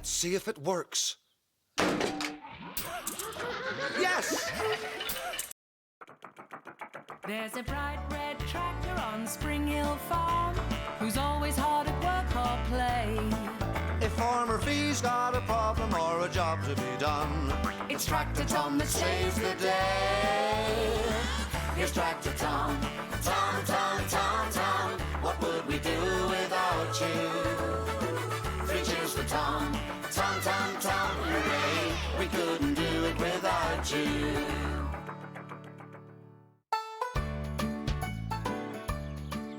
Let's see if it works. Yes! There's a bright red tractor on Spring Hill Farm who's always hard at work or play. If Farmer Fee's got a problem or a job to be done, It's Tractor Tom that saves the day. Here's Tractor Tom. Tom, Tom, Tom, Tom. What would we do without you? 3 cheers for Tom. Tom, Tom, Tom, hooray. We couldn't do it without you.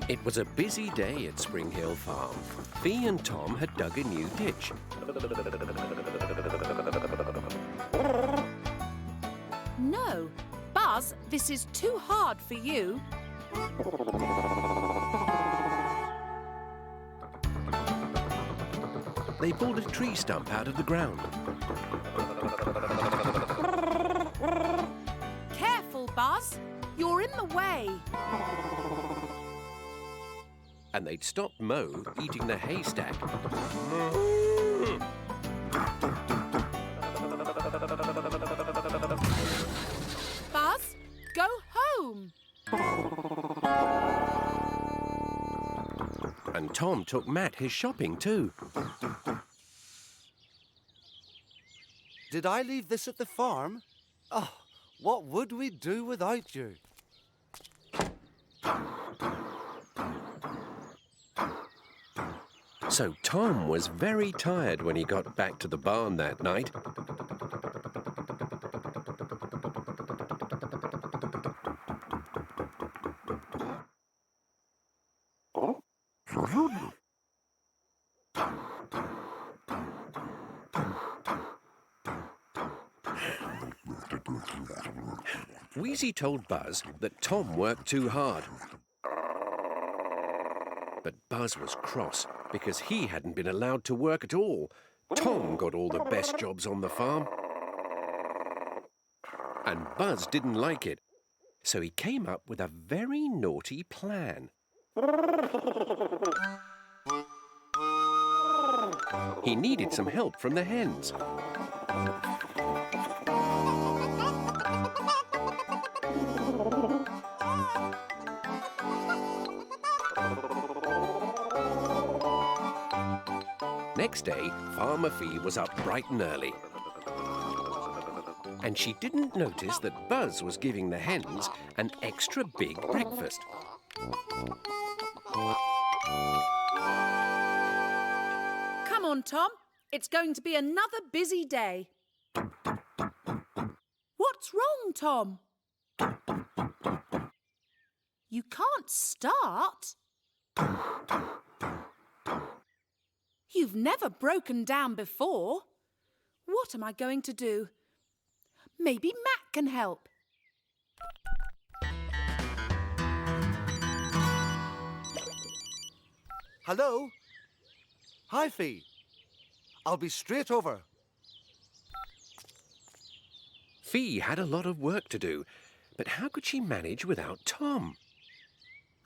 It was a busy day at Spring Hill Farm. Fee and Tom had dug a new ditch. No, Buzz, this is too hard for you. They pulled a tree stump out of the ground. Careful, Buzz. You're in the way. And they'd stopped Mo eating the haystack. Buzz, go home. And Tom took Matt his shopping too. did I leave this at the farm? Oh, what would we do without you? So Tom was very tired when he got back to the barn that night. Wheezy told Buzz that Tom worked too hard. But Buzz was cross because he hadn't been allowed to work at all. Tom got all the best jobs on the farm. And Buzz didn't like it, so he came up with a very naughty plan. He needed some help from the hens. Next day, Farmer Fee was up bright and early. And she didn't notice that Buzz was giving the hens an extra big breakfast. Come on, Tom. It's going to be another busy day. What's wrong, Tom? You can't start. You've never broken down before. What am I going to do? Maybe Matt can help. Hello? Hi, Fee. I'll be straight over. Fee had a lot of work to do, but how could she manage without Tom?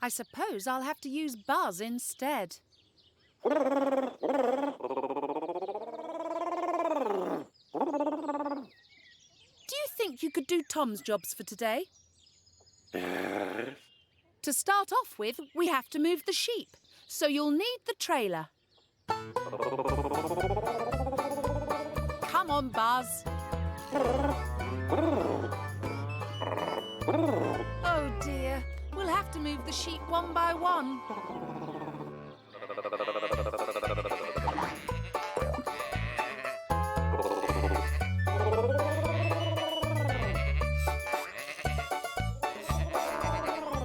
I suppose I'll have to use Buzz instead. Do you think you could do Tom's jobs for today? To start off with, we have to move the sheep, so you'll need the trailer. Come on, Buzz. Oh dear, we'll have to move the sheep one by one.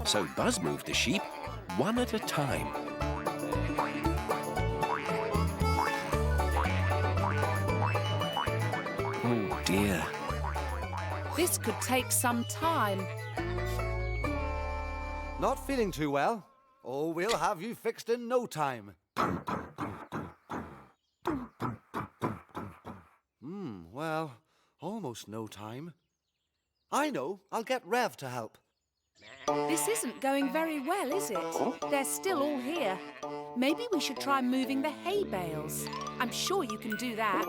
So Buzz moved the sheep one at a time. Oh dear. This could take some time. Not feeling too well? Oh, we'll have you fixed in no time. Well, almost no time. I know. I'll get Rev to help. This isn't going very well, is it? They're still all here. Maybe we should try moving the hay bales. I'm sure you can do that.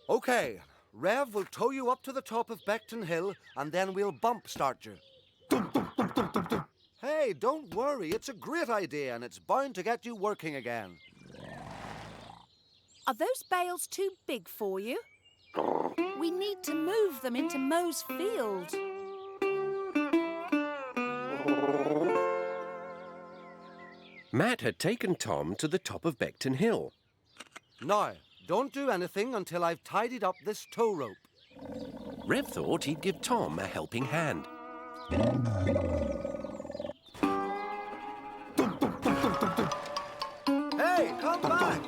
OK, Rev will tow you up to the top of Beckton Hill and then we'll bump start you. Dum, dum, dum, dum, dum, dum. Hey, don't worry. It's a great idea and it's bound to get you working again. Are those bales too big for you? We need to move them into Mo's field. Matt had taken Tom to the top of Beckton Hill. Now, don't do anything until I've tidied up this tow rope. Rev thought he'd give Tom a helping hand. Hey, come back!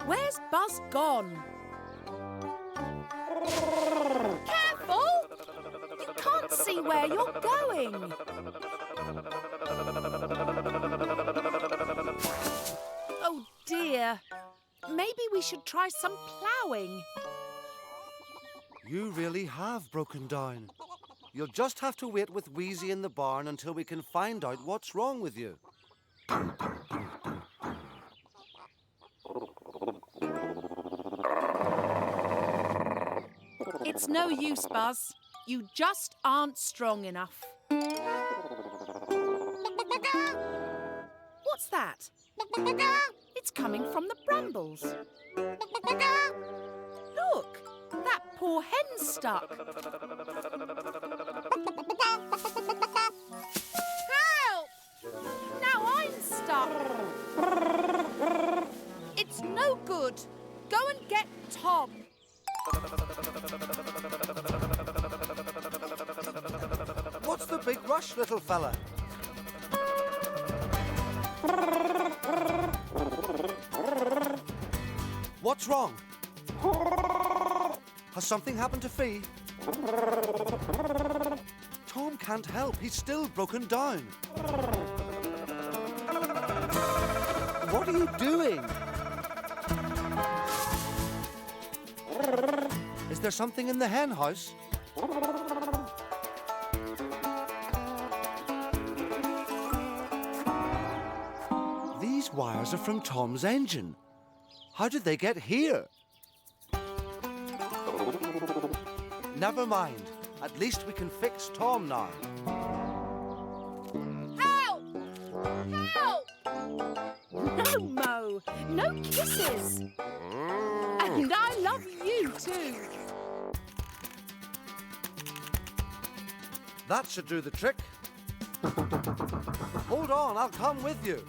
Where's Buzz gone? Careful! You can't see where you're going. Oh dear. Maybe we should try some ploughing. You really have broken down. You'll just have to wait with Wheezy in the barn until we can find out what's wrong with you. It's no use, Buzz. You just aren't strong enough. What's that? It's coming from the brambles. Look, that poor hen's stuck. Help! Now I'm stuck. It's no good. Go and get Tom. What's the big rush, little fella? What's wrong? Has something happened to Fee? Tom can't help. He's still broken down. What are you doing? Is there something in the hen house? These wires are from Tom's engine. How did they get here? Never mind. At least we can fix Tom now. Help! Help! No, Mo. No kisses. And I love you too. That should do the trick. Hold on, I'll come with you.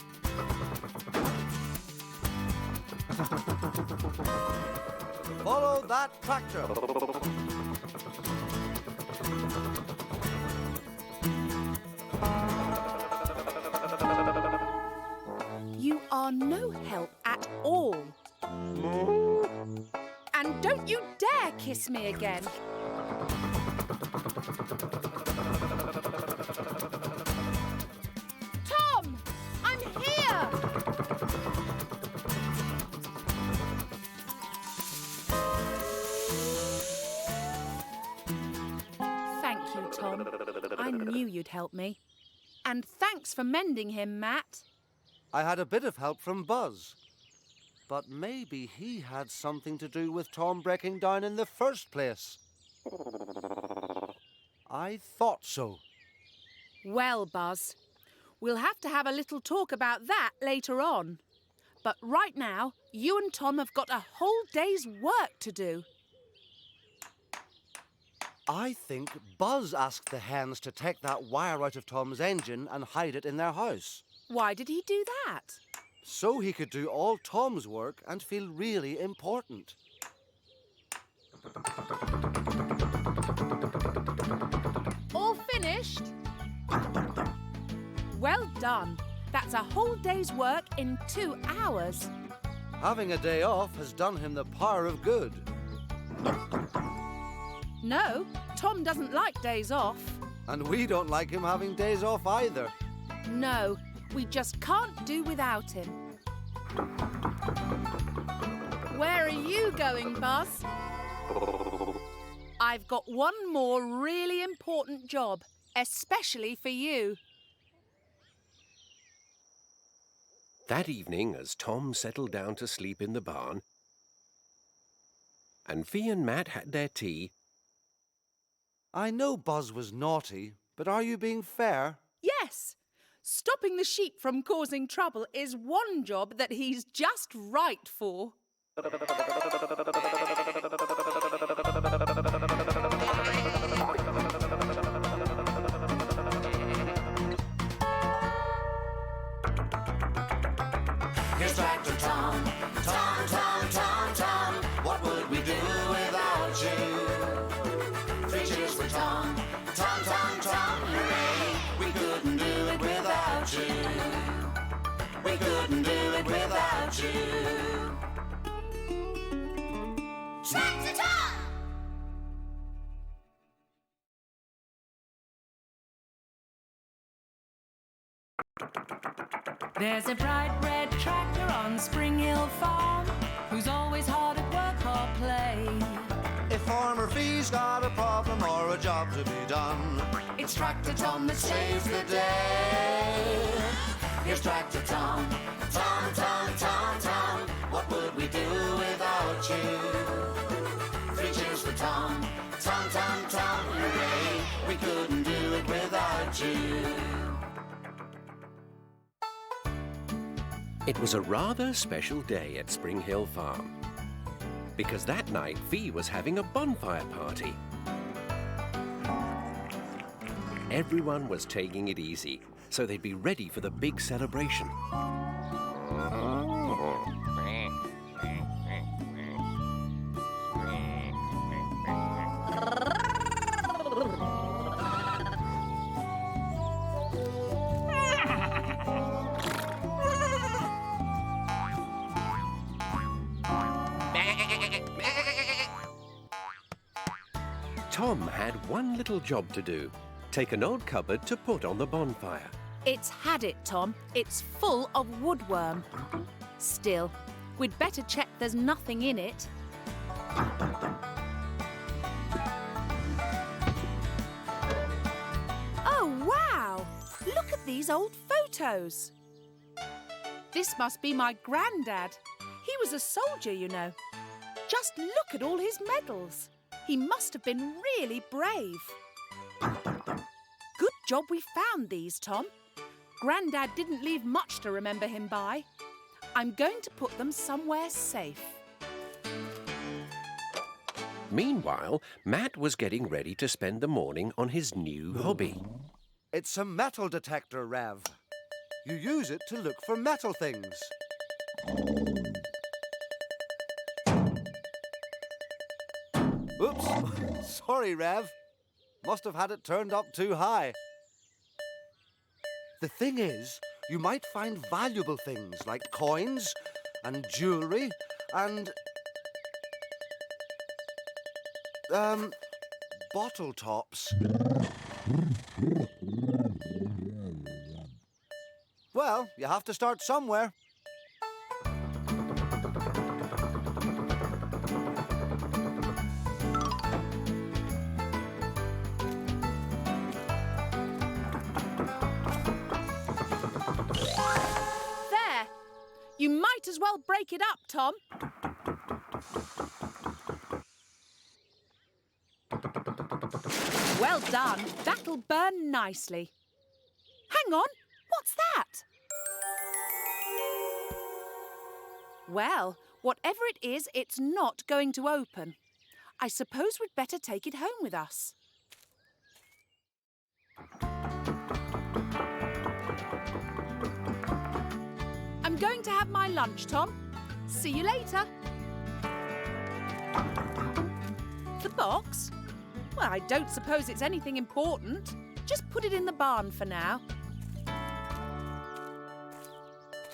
Follow that tractor. You are no help at all. And don't you dare kiss me again. Tom! I'm here! Thank you, Tom. I knew you'd help me. And thanks for mending him, Matt. I had a bit of help from Buzz. But maybe he had something to do with Tom breaking down in the first place. I thought so. Well, Buzz, we'll have to have a little talk about that later on. But right now, you and Tom have got a whole day's work to do. I think Buzz asked the hens to take that wire out of Tom's engine and hide it in their house. Why did he do that? So he could do all Tom's work and feel really important. All finished? Well done. That's a whole day's work in 2 hours. Having a day off has done him the power of good. No, Tom doesn't like days off. And we don't like him having days off either. No, we just can't do without him. Where are you going, Buzz? I've got one more really important job, especially for you. That evening, as Tom settled down to sleep in the barn, and Fee and Matt had their tea. I know Buzz was naughty, but are you being fair? Yes, stopping the sheep from causing trouble is one job that he's just right for. Here's Tractor Tom. Tom, Tom, Tom, Tom. What would we do without you? 3 cheers for Tom. Tom, Tom, Tom, hooray. We couldn't do it without you. We couldn't do it without you. Tractor Tom! There's a bright red tractor on Spring Hill Farm who's always hard at work or play. If Farmer Fee's got a problem or a job to be done, It's Tractor Tom that saves the day. Here's Tractor Tom. Tom, Tom, Tom, Tom. What would we do without you? 3 cheers for Tom. Tom, Tom, Tom, hooray. We couldn't do it without you. It was a rather special day at Spring Hill Farm, because that night Fee was having a bonfire party. Everyone was taking it easy, so they'd be ready for the big celebration. Tom had one little job to do. Take an old cupboard to put on the bonfire. It's had it, Tom. It's full of woodworm. Still, we'd better check there's nothing in it. Oh, wow! Look at these old photos. This must be my granddad. He was a soldier, you know. Just look at all his medals. He must have been really brave. Good job we found these, Tom. Grandad didn't leave much to remember him by. I'm going to put them somewhere safe. Meanwhile, Matt was getting ready to spend the morning on his new hobby. it's a metal detector, Rev. You use it to look for metal things. Oops, sorry, Rev. Must have had it turned up too high. The thing is, you might find valuable things like coins and jewellery and... bottle tops. Well, you have to start somewhere. There! You might as well break it up, Tom. Well done. That'll burn nicely. Hang on. What's that? Well, whatever it is, it's not going to open. I suppose we'd better take it home with us. I'm going to have my lunch, Tom. See you later. The box? Well, I don't suppose it's anything important. Just put it in the barn for now.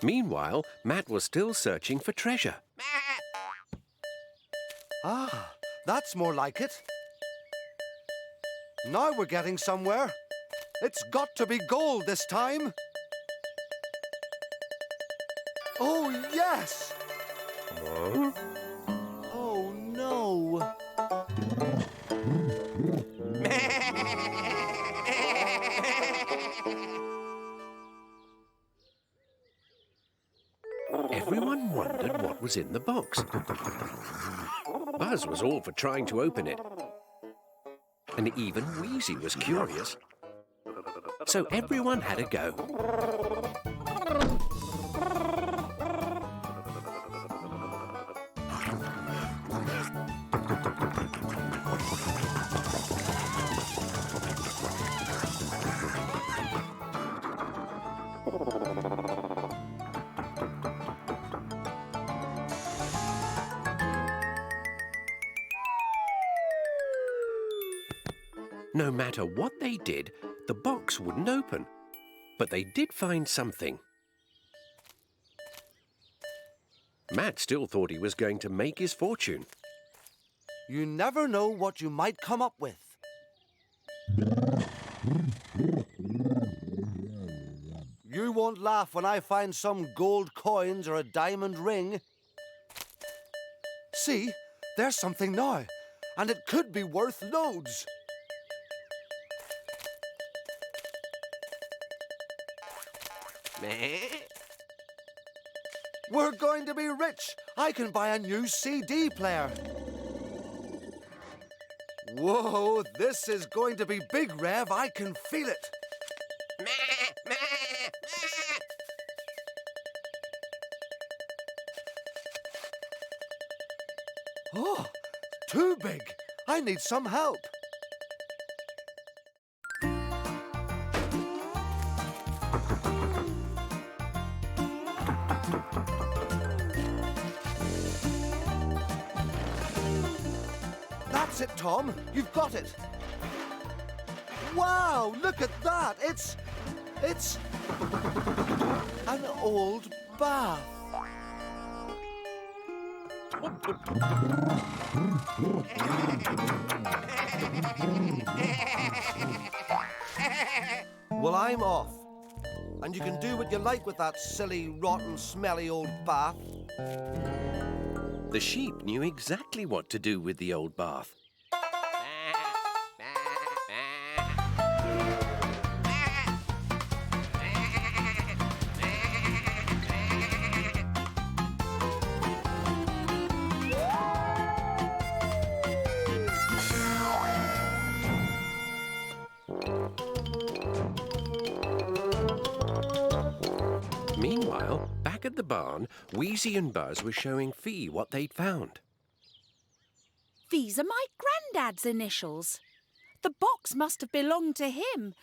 Meanwhile, Matt was still searching for treasure. Ah, that's more like it. Now we're getting somewhere. It's got to be gold this time. Oh, yes! Huh? Oh, no. Everyone wondered what was in the box. Buzz was all for trying to open it. And even Wheezy was curious. So everyone had a go. No matter what they did, the box wouldn't open. But they did find something. Matt still thought he was going to make his fortune. You never know what you might come up with. You won't laugh when I find some gold coins or a diamond ring. See, there's something now, and it could be worth loads. We're going to be rich. I can buy a new CD player. Whoa, this is going to be big, Rev. I can feel it. Oh, too big. I need some help. That's it, Tom. You've got it. Wow, look at that. It's an old bath. Well, I'm off. And you can do what you like with that silly, rotten, smelly old bath. The sheep knew exactly what to do with the old bath. Meanwhile, back at the barn, Wheezy and Buzz were showing Fee what they'd found. These are my granddad's initials. The box must have belonged to him. And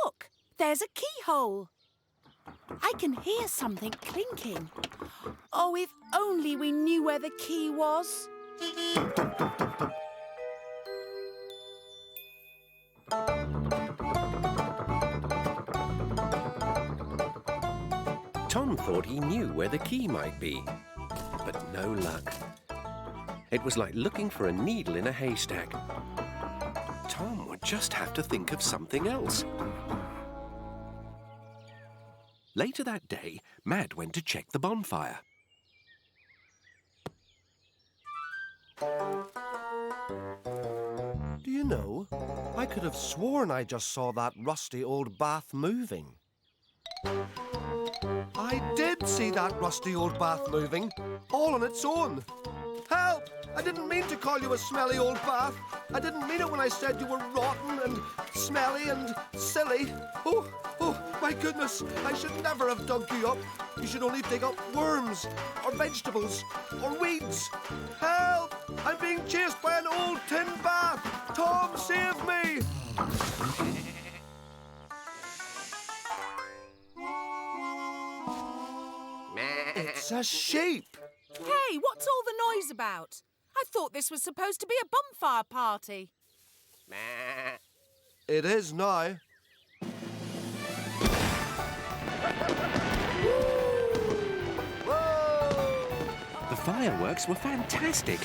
look, there's a keyhole. I can hear something clinking. Oh, if only we knew where the key was. Tom thought he knew where the key might be, but no luck. It was like looking for a needle in a haystack. Tom would just have to think of something else. Later that day, Mad went to check the bonfire. Do you know, I could have sworn I just saw that rusty old bath moving. I did see that rusty old bath moving, all on its own. Help! I didn't mean to call you a smelly old bath. I didn't mean it when I said you were rotten and smelly and silly. Oh, my goodness, I should never have dug you up. You should only dig up worms or vegetables or weeds. Help! I'm being chased by an old tin bath. Tom, save me! It's a sheep. Hey, what's all the noise about? I thought this was supposed to be a bonfire party. It is now. The fireworks were fantastic,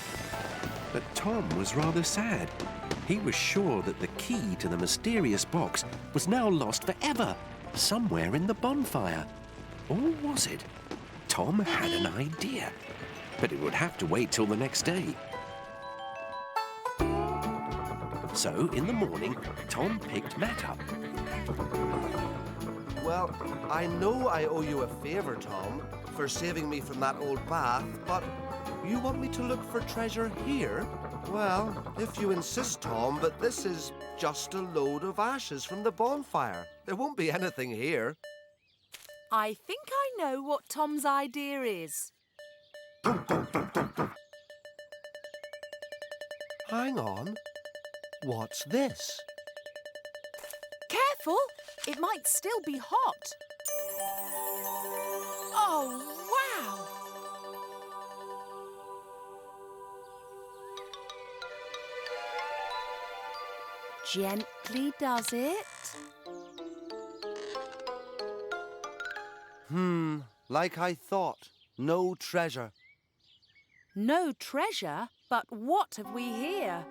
but Tom was rather sad. He was sure that the key to the mysterious box was now lost forever, somewhere in the bonfire. Or was it? Tom had an idea, but it would have to wait till the next day. So, in the morning, Tom picked Matt up. Well, I know I owe you a favor, Tom, for saving me from that old bath, but you want me to look for treasure here? Well, if you insist, Tom, but this is just a load of ashes from the bonfire. There won't be anything here. I think I know what Tom's idea is. Hang on. What's this? Careful! It might still be hot. Oh, wow! Gently does it. Like I thought. No treasure. No treasure, but what have we here?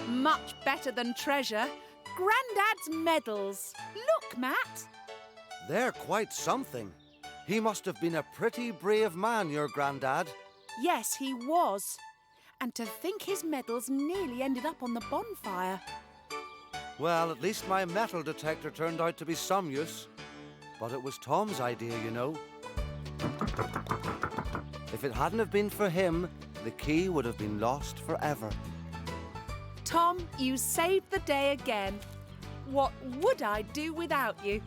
Much better than treasure. Grandad's medals. Look, Matt. They're quite something. He must have been a pretty brave man, your Grandad. Yes, he was. And to think his medals nearly ended up on the bonfire. Well, at least my metal detector turned out to be some use. But it was Tom's idea, you know. If it hadn't have been for him, the key would have been lost forever. Tom, you saved the day again. What would I do without you?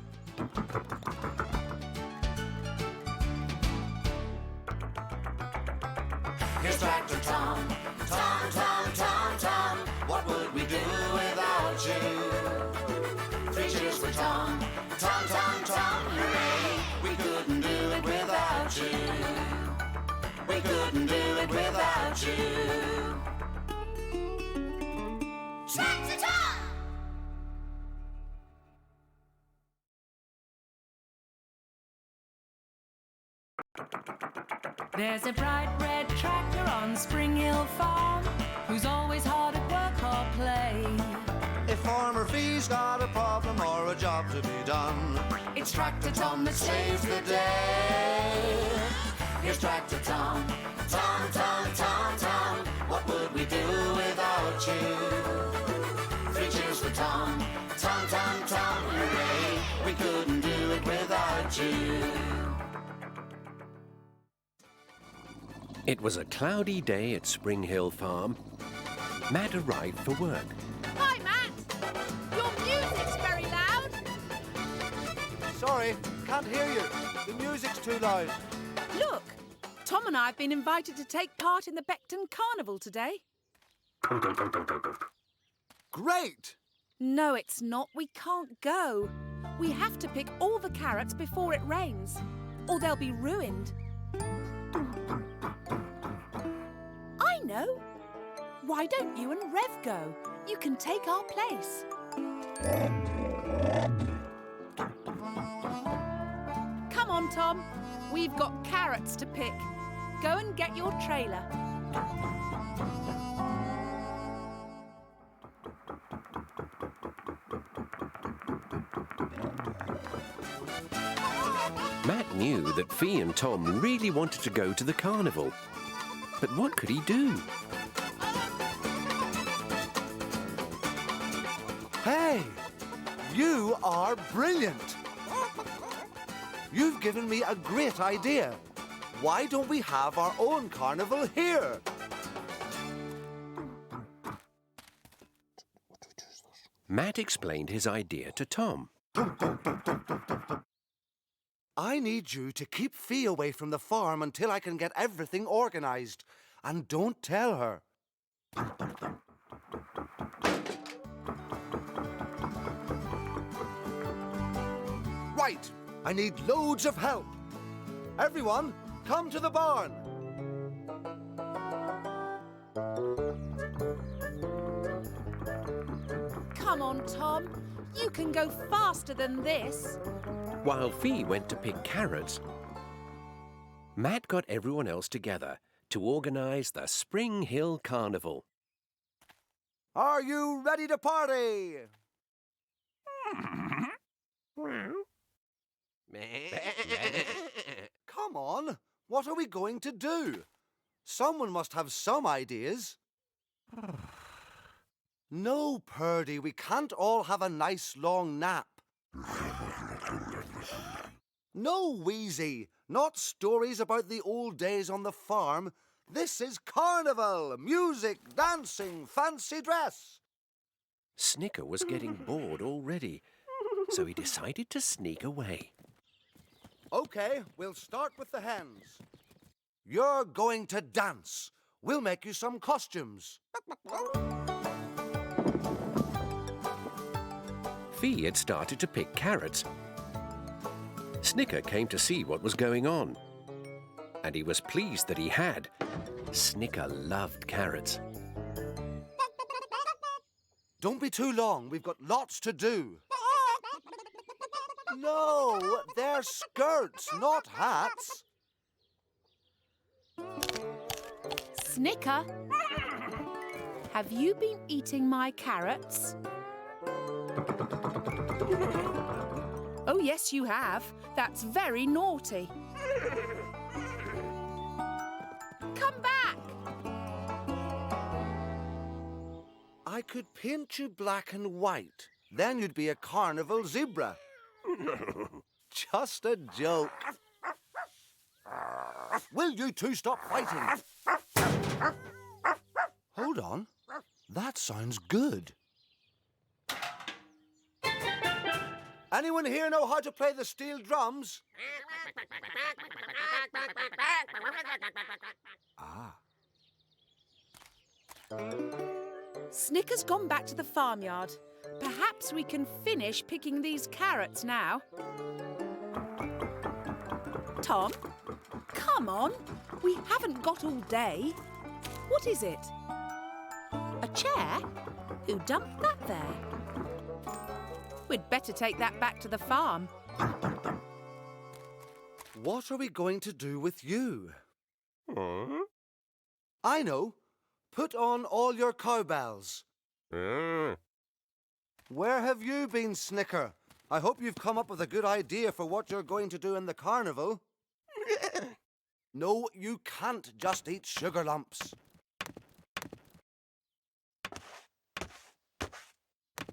Here's Tractor Tom. Tom, Tom, Tom, Tom. What would we do without you? 3 cheers for Tom. Tom, Tom, Tom, hooray. We couldn't do it without you. We couldn't do it without you. Tractor Tom! There's a bright red tractor on Spring Hill Farm, who's always hard at work or play. If Farmer Fee's got a problem or a job to be done, It's Tractor Tom that saves the day. Here's Tractor Tom. Tom, Tom, Tom, Tom. What would we do without you? 3 cheers for Tom. Tom, Tom, Tom, hooray. We couldn't do it without you. It was a cloudy day at Spring Hill Farm. Matt arrived for work. Hi, Matt. Your music's very loud. sorry, can't hear you. The music's too loud. Look, Tom and I have been invited to take part in the Beckton Carnival today. Great! No, it's not. We can't go. We have to pick all the carrots before it rains, or they'll be ruined. I know. Why don't you and Rev go? You can take our place. Come on, Tom. We've got carrots to pick. Go and get your trailer. Matt knew that Fee and Tom really wanted to go to the carnival. But what could he do? Hey, you are brilliant. You've given me a great idea. Why don't we have our own carnival here? Matt explained his idea to Tom. I need you to keep Fee away from the farm until I can get everything organized. And don't tell her. Right, I need loads of help. Everyone, come to the barn. Come on, Tom. You can go faster than this. While Fee went to pick carrots, Matt got everyone else together to organise the Spring Hill Carnival. Are you ready to party? Come on, what are we going to do? Someone must have some ideas. No, Purdy, we can't all have a nice long nap. No, Wheezy, not stories about the old days on the farm. This is carnival, music, dancing, fancy dress. Snicker was getting bored already, so he decided to sneak away. OK, we'll start with the hens. You're going to dance. We'll make you some costumes. Fee had started to pick carrots. Snicker came to see what was going on, and he was pleased that he had. Snicker loved carrots. Don't be too long. We've got lots to do. No, they're skirts, not hats. Snicker, have you been eating my carrots? Oh, yes, you have. That's very naughty. Come back! I could paint you black and white. Then you'd be a carnival zebra. Just a joke. Will you two stop fighting? Hold on. That sounds good. Anyone here know how to play the steel drums? Ah. Snicker's gone back to the farmyard. Perhaps we can finish picking these carrots now. Tom, come on. We haven't got all day. What is it? A chair? Who dumped that there? We'd better take that back to the farm. What are we going to do with you? I know. Put on all your cowbells. Where have you been, Snicker? I hope you've come up with a good idea for what you're going to do in the carnival. No, you can't just eat sugar lumps.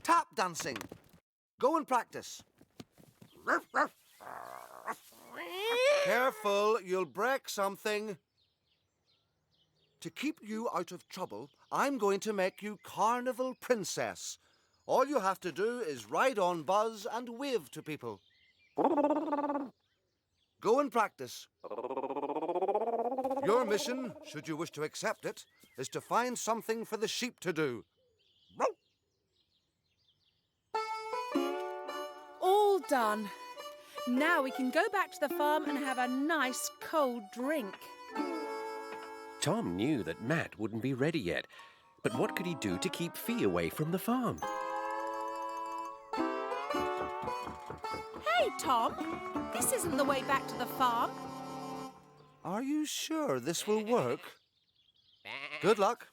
Tap dancing. Go and practice. Careful, you'll break something. To keep you out of trouble, I'm going to make you Carnival Princess. All you have to do is ride on Buzz and wave to people. Go and practice. Your mission, should you wish to accept it, is to find something for the sheep to do. All done. Now we can go back to the farm and have a nice cold drink. Tom knew that Matt wouldn't be ready yet, but what could he do to keep Fee away from the farm? Hey, Tom, this isn't the way back to the farm. Are you sure this will work? Good luck.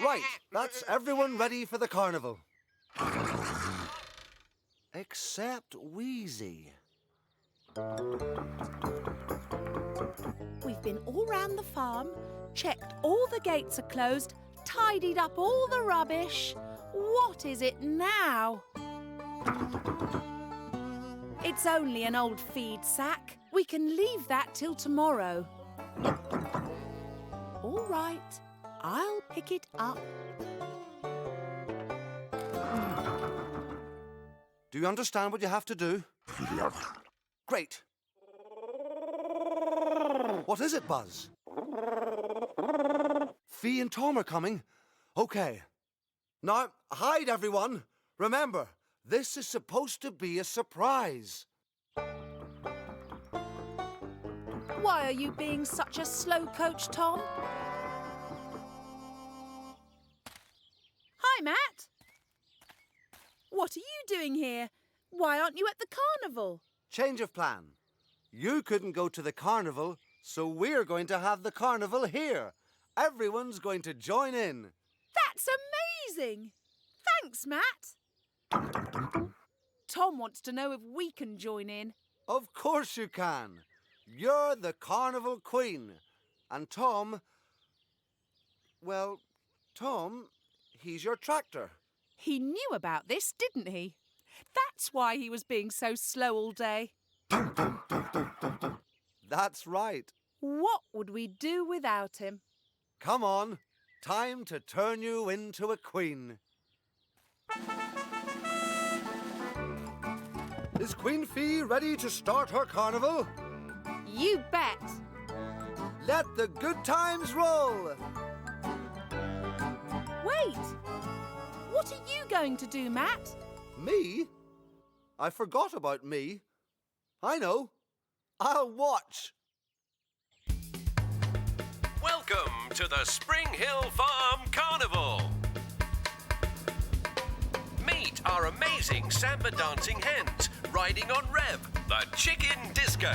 Right, that's everyone ready for the carnival. Except Wheezy. We've been all round the farm, checked all the gates are closed, tidied up all the rubbish. What is it now? It's only an old feed sack. We can leave that till tomorrow. All right, I'll pick it up. Do you understand what you have to do? Great. What is it, Buzz? Fee and Tom are coming. OK. Now, hide, everyone. Remember, this is supposed to be a surprise. Why are you being such a slow coach, Tom? Hi, Matt. What are you doing here? Why aren't you at the carnival? Change of plan. You couldn't go to the carnival, so we're going to have the carnival here. Everyone's going to join in. That's amazing! Thanks, Matt. Tom wants to know if we can join in. Of course you can. You're the carnival queen. And Tom, well, Tom, he's your tractor. He knew about this, didn't he? That's why he was being so slow all day. That's right. What would we do without him? Come on, time to turn you into a queen. Is Queen Fee ready to start her carnival? You bet. Let the good times roll. Wait. What are you going to do, Matt? Me? I forgot about me. I know. I'll watch. Welcome to the Spring Hill Farm Carnival. Meet our amazing samba dancing hens riding on Rev, the chicken disco.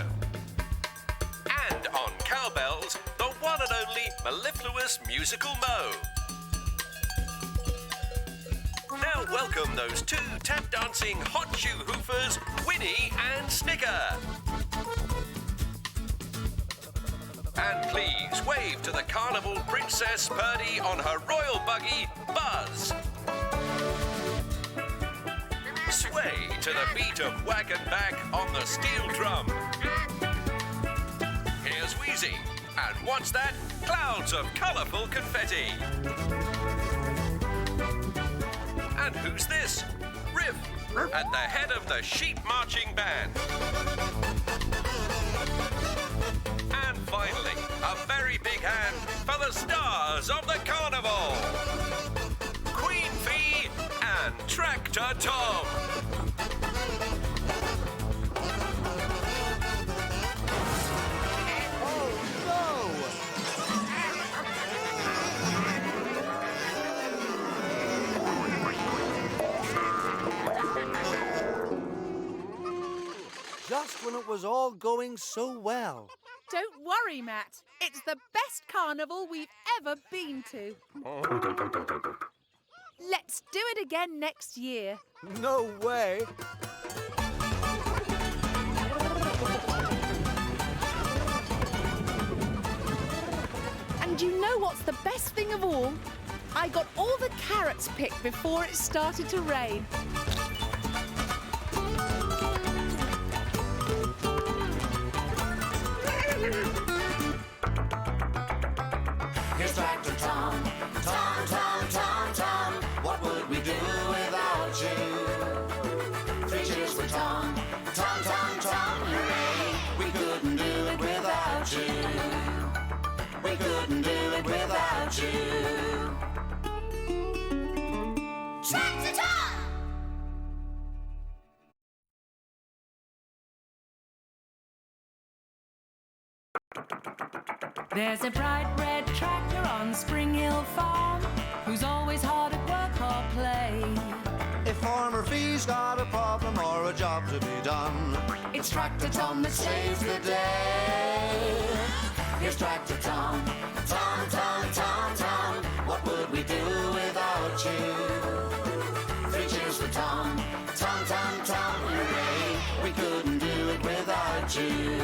And on cowbells, the one and only mellifluous musical Mo. Now welcome those two tap dancing hot shoe hoofers, Winnie and Snicker. And please wave to the carnival princess Purdy on her royal buggy, Buzz. Sway to the beat of Wagon Back on the steel drum. Here's Wheezy, and what's that? Clouds of colourful confetti. And who's this? Riff, at the head of the sheep marching band. And finally, a very big hand for the stars of the carnival. Queen Fee and Tractor Tom. Just when it was all going so well. Don't worry, Matt. It's the best carnival we've ever been to. Let's do it again next year. No way. And you know what's the best thing of all? I got all the carrots picked before it started to rain. Here's Tractor Tom. Tom, Tom, Tom, Tom. What would we do without you? 3 cheers for Tom. Tom, Tom, Tom, hooray. We couldn't do it without you. We couldn't do it without you. Tractor Tom! There's a bright red tractor on Spring Hill Farm who's always hard at work or play. If Farmer Fee's got a problem or a job to be done, It's Tractor Tom that saves the day. Here's Tractor Tom. Tom, Tom, Tom, Tom. What would we do without you? 3 cheers for Tom. Tom, Tom, Tom, hooray. We couldn't do it without you.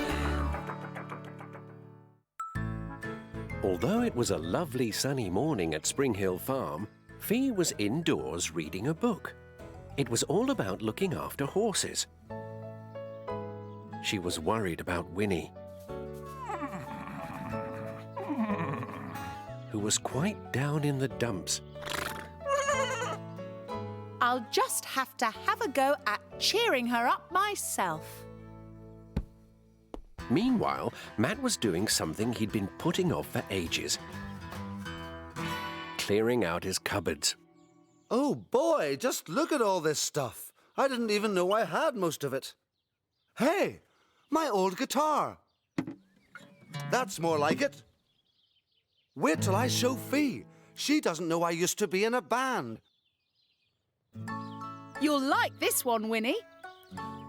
Although it was a lovely sunny morning at Spring Hill Farm, Fee was indoors reading a book. It was all about looking after horses. She was worried about Winnie, who was quite down in the dumps. I'll just have to have a go at cheering her up myself. Meanwhile, Matt was doing something he'd been putting off for ages. Clearing out his cupboards. oh boy, just look at all this stuff. I didn't even know I had most of it. Hey, my old guitar. That's more like it. Wait till I show Fee. She doesn't know I used to be in a band. You'll like this one, Winnie.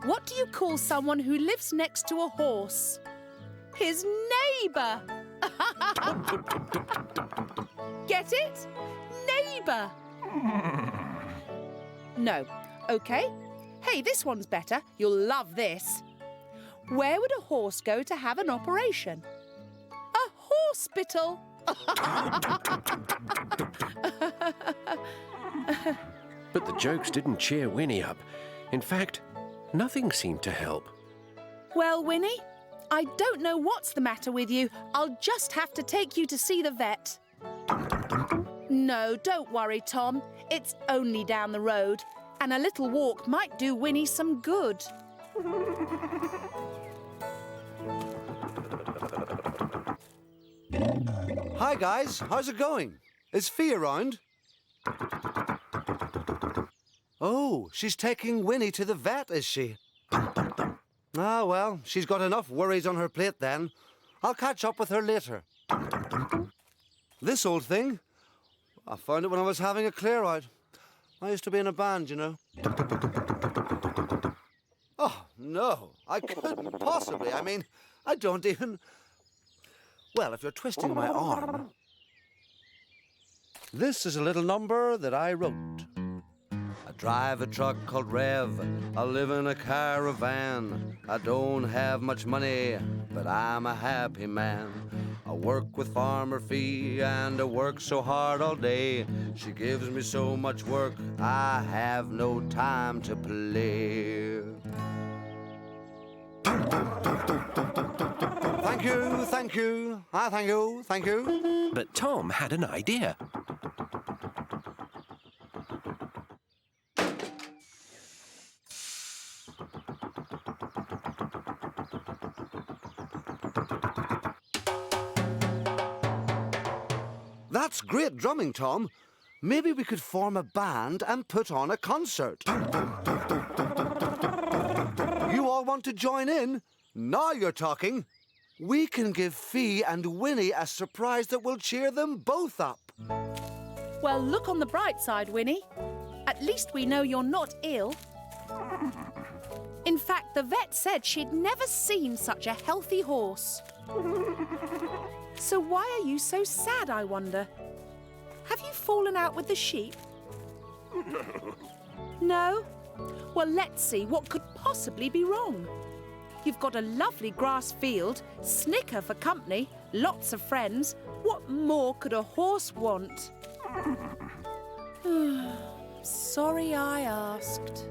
What do you call someone who lives next to a horse? His neighbour. Get it? Neighbour. No. OK. Hey, this one's better. You'll love this. Where would a horse go to have an operation? A hospital. But the jokes didn't cheer Winnie up. In fact, nothing seemed to help. Well, Winnie, I don't know what's the matter with you. I'll just have to take you to see the vet. No, don't worry, Tom. It's only down the road, and a little walk might do Winnie some good. Hi, guys. How's it going? Is Fee around? Oh, she's taking Winnie to the vet, is she? Ah, well, she's got enough worries on her plate then. I'll catch up with her later. This old thing, I found it when I was having a clear out. I used to be in a band, you know. Oh, no, I couldn't possibly. I mean, I don't even... Well, if you're twisting my arm... This is a little number that I wrote. I drive a truck called Rev. I live in a caravan. I don't have much money, but I'm a happy man. I work with Farmer Fee, and I work so hard all day. She gives me so much work, I have no time to play. Thank you, thank you. Thank you, thank you. But Tom had an idea. That's great drumming, Tom. Maybe we could form a band and put on a concert. You all want to join in? Now you're talking. We can give Fee and Winnie a surprise that will cheer them both up. Well, look on the bright side, Winnie. At least we know you're not ill. In fact, the vet said she'd never seen such a healthy horse. So why are you so sad, I wonder? Have you fallen out with the sheep? No? Well, let's see what could possibly be wrong. You've got a lovely grass field, Snicker for company, lots of friends. What more could a horse want? Sorry I asked.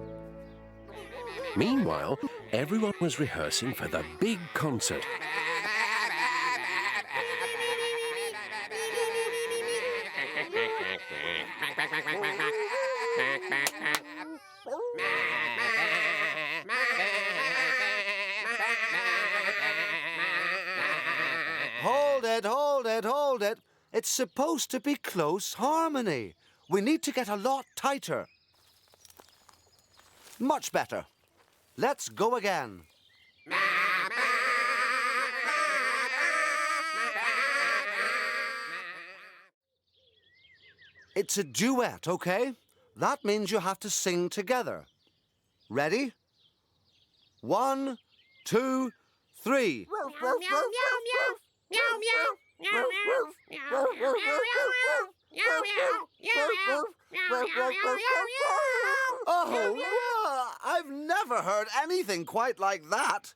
Meanwhile, everyone was rehearsing for the big concert. Hold it, hold it, hold it. It's supposed to be close harmony. We need to get a lot tighter. Much better. Let's go again. It's a duet, okay? That means you have to sing together. Ready? 1, 2, 3. Oh, I've never heard anything quite like that.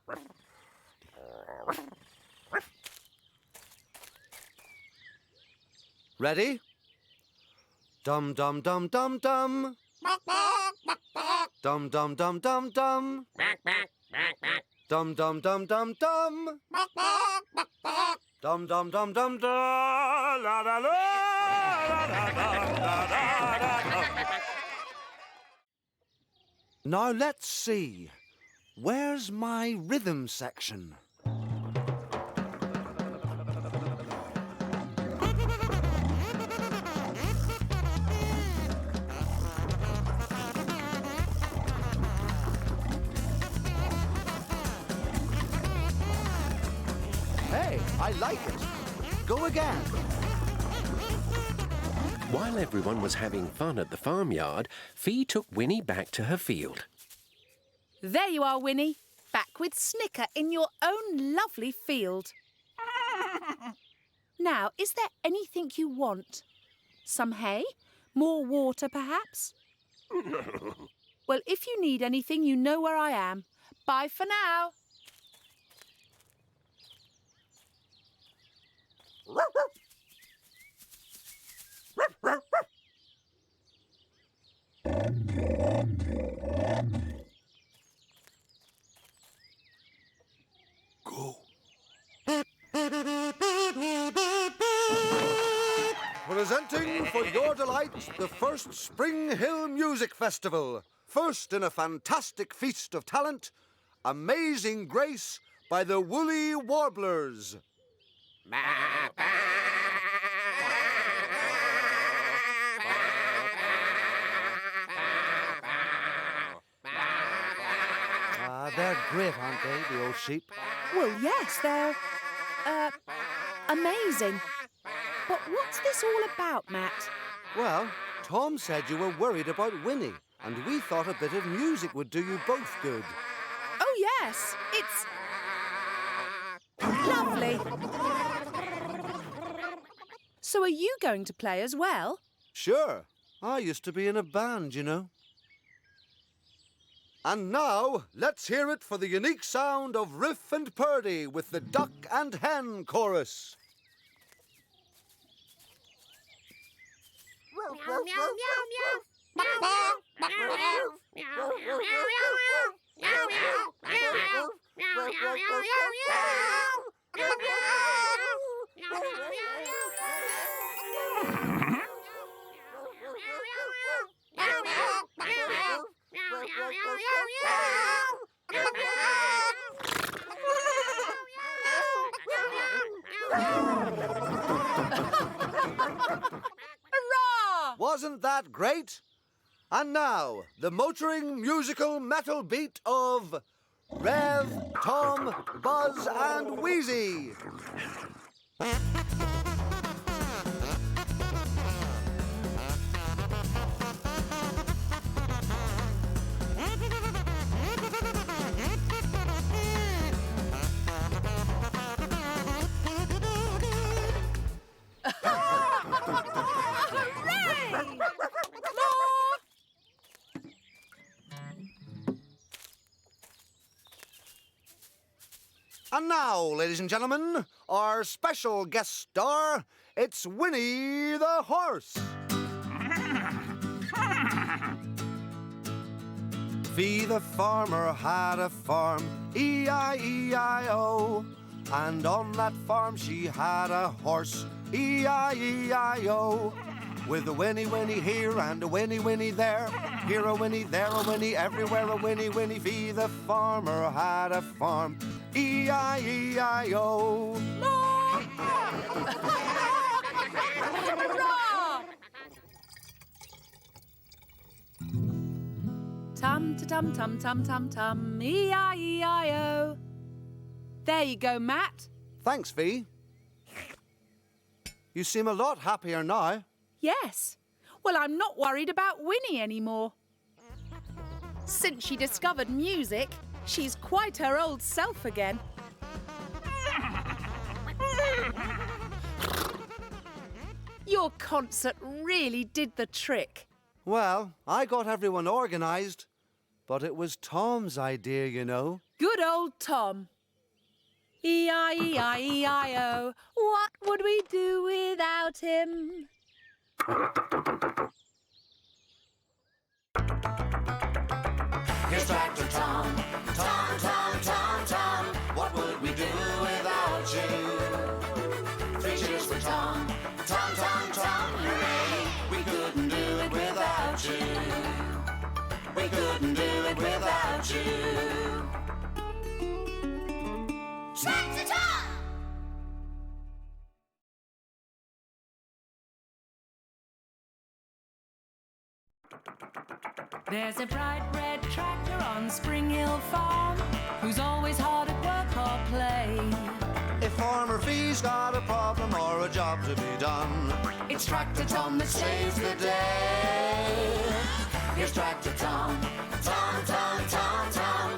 Ready? Dum dum dum dum dum. Dum dum dum dum dum. Dum dum dum dum dum. Dum dum dum dum da la la la la la la. Now let's see. Where's my rhythm section? Hey, I like it. Go again. While everyone was having fun at the farmyard, Fee took Winnie back to her field. There you are, Winnie. Back with Snicker in your own lovely field. Now, is there anything you want? Some hay? More water, perhaps? Well, if you need anything, you know where I am. Bye for now. Go. Presenting for your delight the first Spring Hill Music Festival. First in a fantastic feast of talent, Amazing Grace by the Woolly Warblers. They're great, aren't they, the old sheep? Well, yes, they're, amazing. But what's this all about, Matt? Well, Tom said you were worried about Winnie, and we thought a bit of music would do you both good. Oh, yes, it's lovely. So are you going to play as well? Sure. I used to be in a band, you know. And now, let's hear it for the unique sound of Riff and Purdy with the Duck and Hen chorus. Hurrah! Wasn't that great? And now, the motoring musical metal beat of Rev, Tom, Buzz and Wheezy. And now, ladies and gentlemen, our special guest star, it's Winnie the Horse. Fee the farmer had a farm, E-I-E-I-O. And on that farm she had a horse, E-I-E-I-O. With a whinny whinny here and a whinny whinny there. Here a whinny, there a whinny, everywhere a whinny whinny. Fee the farmer had a farm, E-I-E-I-O. Hurrah! Tum-ta-tum-tum-tum-tum-tum, E-I-E-I-O. There you go, Matt. Thanks, Fee. You seem a lot happier now. Yes. Well, I'm not worried about Winnie anymore. Since she discovered music, she's quite her old self again. Your concert really did the trick. Well, I got everyone organised, but it was Tom's idea, you know. Good old Tom. E-I-E-I-E-I-O. What would we do without him? Here's Tractor Tom, Tom, Tom, Tom, Tom. What would we do without you? 3 cheers for Tom, Tom, Tom, Tom, hooray. We couldn't do it without you. We couldn't do it without you. Tractor Tom! There's a bright red tractor on Spring Hill Farm who's always hard at work or play. If Farmer Fee's got a problem or a job to be done, It's Tractor Tom that saves the day. Here's Tractor Tom, Tom, Tom, Tom, Tom.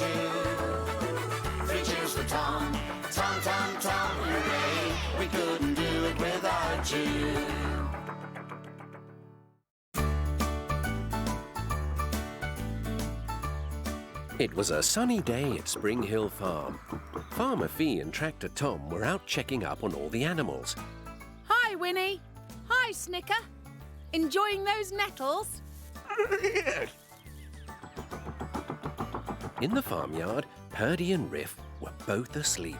you. 3 cheers for Tom, Tom, Tom, Tom, hooray. We couldn't do it without you. It was a sunny day at Spring Hill Farm. Farmer Fee and Tractor Tom were out checking up on all the animals. Hi, Winnie. Hi, Snicker. Enjoying those nettles? In the farmyard, Purdy and Riff were both asleep.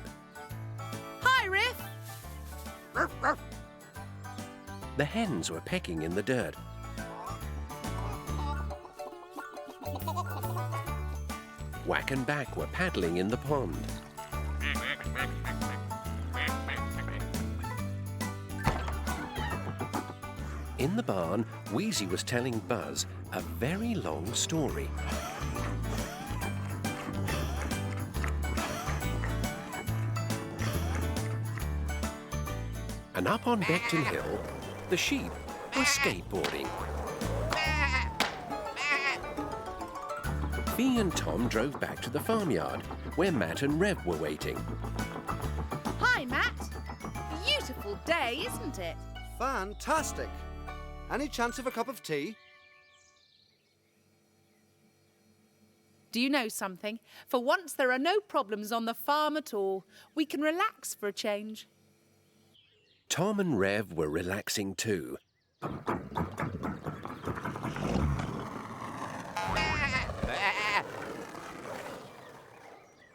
Hi, Riff. The hens were pecking in the dirt. Whack and Back were paddling in the pond. In the barn, Wheezy was telling Buzz a very long story. And up on Beckton Hill, the sheep were skateboarding. Fee and Tom drove back to the farmyard, where Matt and Rev were waiting. Hi, Matt. Beautiful day, isn't it? Fantastic. Any chance of a cup of tea? Do you know something? For once, there are no problems on the farm at all. We can relax for a change. Tom and Rev were relaxing too.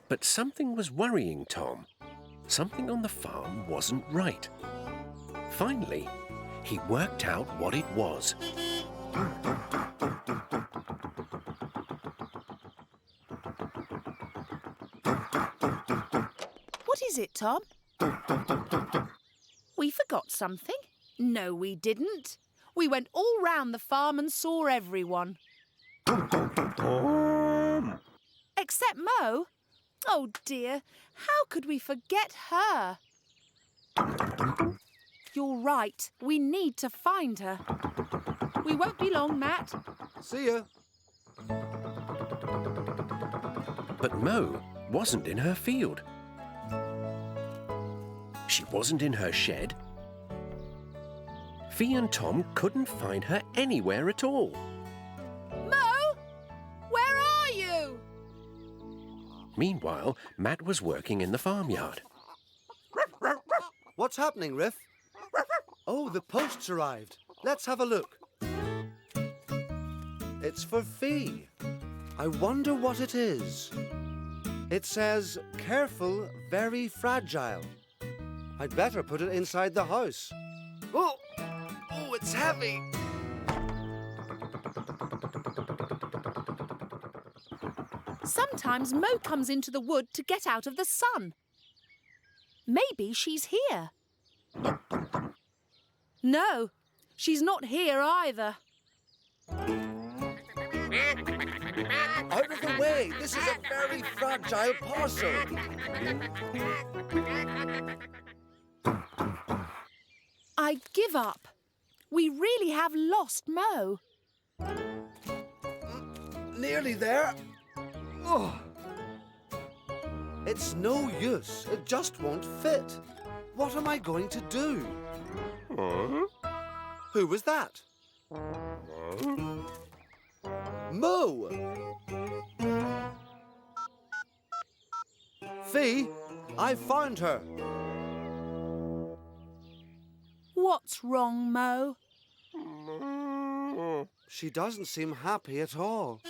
But something was worrying Tom. Something on the farm wasn't right. Finally, he worked out what it was. What is it, Tom? We forgot something. No, we didn't. We went all round the farm and saw everyone. Except Mo. Oh, dear. How could we forget her? You're right. We need to find her. We won't be long, Matt. See ya. But Mo wasn't in her field. She wasn't in her shed. Fee and Tom couldn't find her anywhere at all. Mo! Where are you? Meanwhile, Matt was working in the farmyard. What's happening, Riff? Oh, the post's arrived. Let's have a look. It's for Fee. I wonder what it is. It says, careful, very fragile. I'd better put it inside the house. Oh, it's heavy. Sometimes Mo comes into the wood to get out of the sun. Maybe she's here. No, she's not here either. Out of the way! This is a very fragile parcel. I give up. We really have lost Mo. Nearly there. Oh. It's no use. It just won't fit. What am I going to do? Who was that? Mo! Fee, I found her. What's wrong, Mo? She doesn't seem happy at all.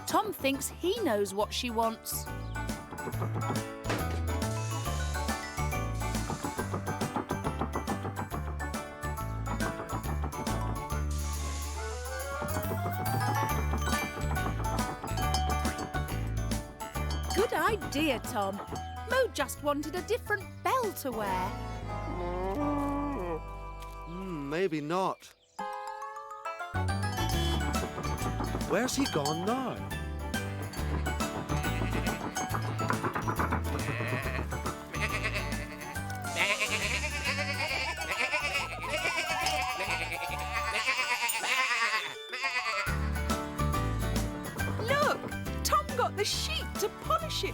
Tom thinks he knows what she wants. Good idea, Tom. Mo just wanted a different bell to wear. Maybe not. Where's he gone now?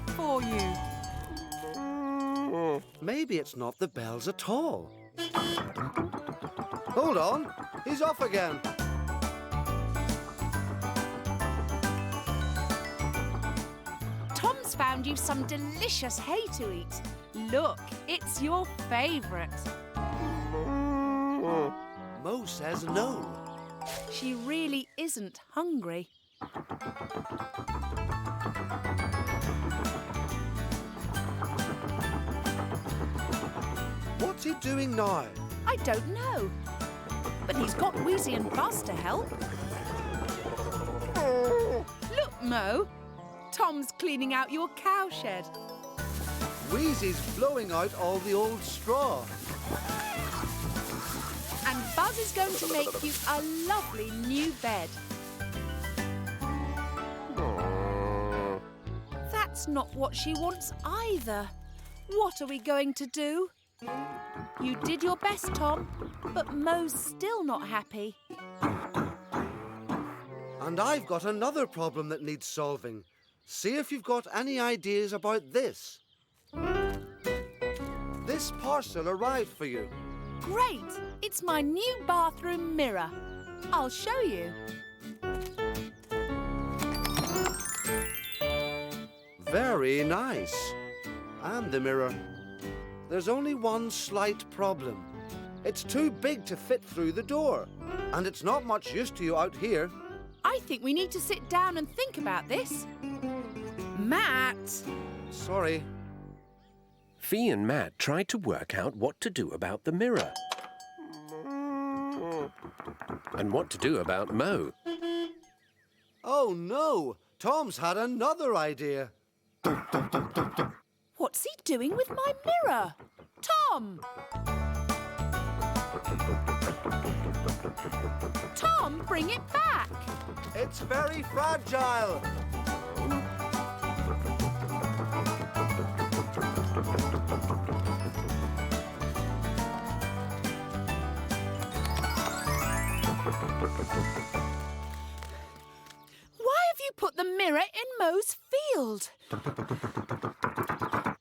it for you. Maybe it's not the bells at all. Hold on, he's off again. Tom's found you some delicious hay to eat. Look, it's your favourite. Mo says no. She really isn't hungry. What's he doing now? I don't know. But he's got Wheezy and Buzz to help. Look, Mo. Tom's cleaning out your cowshed. Wheezy's blowing out all the old straw. And Buzz is going to make you a lovely new bed. That's not what she wants either. What are we going to do? You did your best, Tom, but Mo's still not happy. And I've got another problem that needs solving. See if you've got any ideas about this. This parcel arrived for you. Great! It's my new bathroom mirror. I'll show you. Very nice. And the mirror. There's only one slight problem. It's too big to fit through the door. And it's not much use to you out here. I think we need to sit down and think about this. Matt! Sorry. Fee and Matt tried to work out what to do about the mirror. And what to do about Mo. Oh no! Tom's had another idea. What's he doing with my mirror? Tom! Tom, bring it back! It's very fragile. Why have you put the mirror in Mo's field?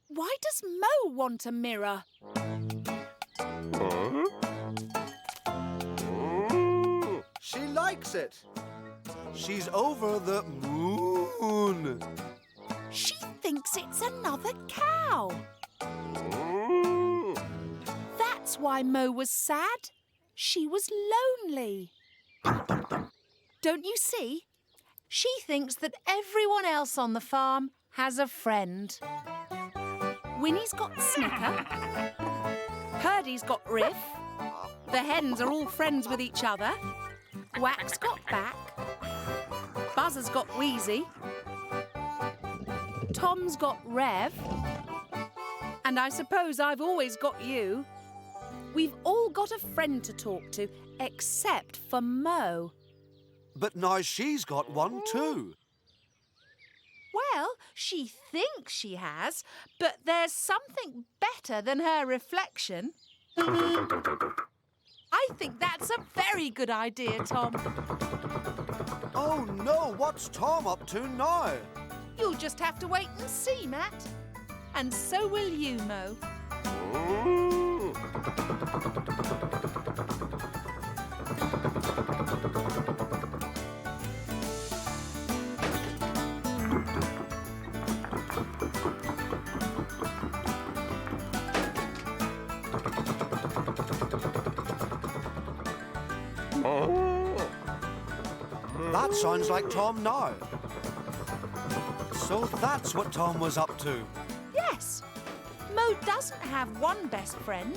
Why does Mo want a mirror? She likes it. She's over the moon. She thinks it's another cow. That's why Mo was sad. She was lonely. Don't you see? She thinks that everyone else on the farm has a friend. Winnie's got Snicker. Purdy's got Riff. The hens are all friends with each other. Wax got Back. Buzzer's got Wheezy. Tom's got Rev. And I suppose I've always got you. We've all got a friend to talk to, except for Mo. But now she's got one too. Well, she thinks she has, but there's something better than her reflection. I think that's a very good idea, Tom. Oh no, what's Tom up to now? You'll just have to wait and see, Matt. And so will you, Mo. That sounds like Tom now. So that's what Tom was up to. Yes, Mo doesn't have one best friend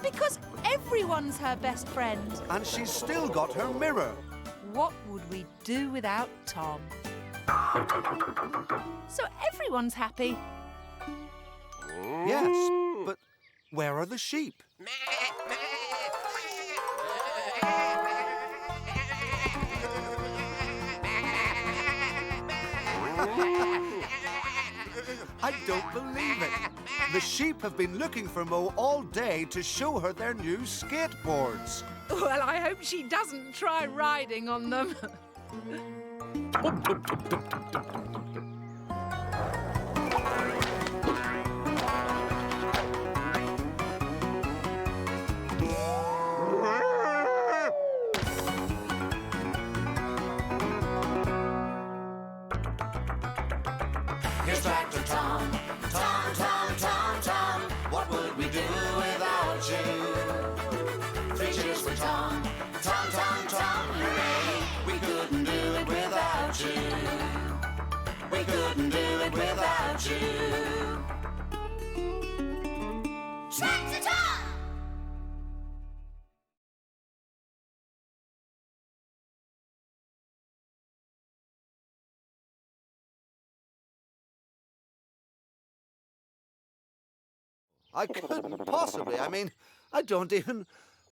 because everyone's her best friend. And she's still got her mirror. What would we do without Tom? So everyone's happy. Yes, but where are the sheep? I don't believe it. The sheep have been looking for Mo all day to show her their new skateboards. Well, I hope she doesn't try riding on them. Here's Tractor Tom. Tom, Tom, Tom, Tom. What would we do without you? 3 cheers for Tom. Tom, Tom, Tom, hooray. We couldn't do it without you. We couldn't do it without you. Tractor Tom! I couldn't possibly. I mean, I don't even